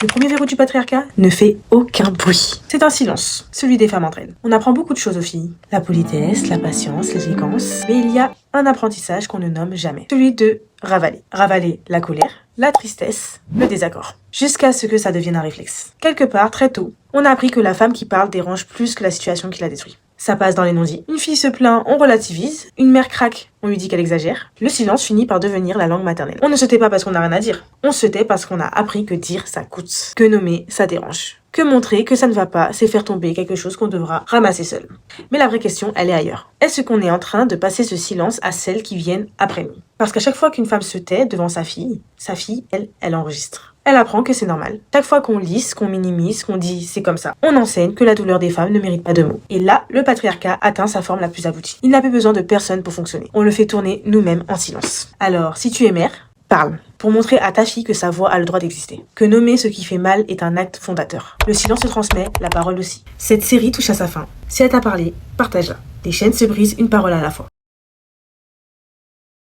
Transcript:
Le premier verrou du patriarcat ne fait aucun bruit. C'est un silence, celui des femmes entre elles. On apprend beaucoup de choses aux filles. La politesse, la patience, l'élégance. Mais il y a un apprentissage qu'on ne nomme jamais. Celui de ravaler. Ravaler la colère, la tristesse, le désaccord. Jusqu'à ce que ça devienne un réflexe. Quelque part, très tôt, on a appris que la femme qui parle dérange plus que la situation qui la détruit. Ça passe dans les non-dits. Une fille se plaint, on relativise. Une mère craque, on lui dit qu'elle exagère. Le silence finit par devenir la langue maternelle. On ne se tait pas parce qu'on n'a rien à dire. On se tait parce qu'on a appris que dire, ça coûte. Que nommer, ça dérange. Que montrer que ça ne va pas, c'est faire tomber quelque chose qu'on devra ramasser seul. Mais la vraie question, elle est ailleurs. Est-ce qu'on est en train de passer ce silence à celles qui viennent après nous? Parce qu'à chaque fois qu'une femme se tait devant sa fille, elle enregistre. Elle apprend que c'est normal. Chaque fois qu'on lisse, qu'on minimise, qu'on dit c'est comme ça, on enseigne que la douleur des femmes ne mérite pas de mots. Et là, le patriarcat atteint sa forme la plus aboutie. Il n'a plus besoin de personne pour fonctionner. On le fait tourner nous-mêmes en silence. Alors, si tu es mère, parle. Pour montrer à ta fille que sa voix a le droit d'exister. Que nommer ce qui fait mal est un acte fondateur. Le silence se transmet, la parole aussi. Cette série touche à sa fin. Si elle t'a parlé, partage-la. Les chaînes se brisent une parole à la fois.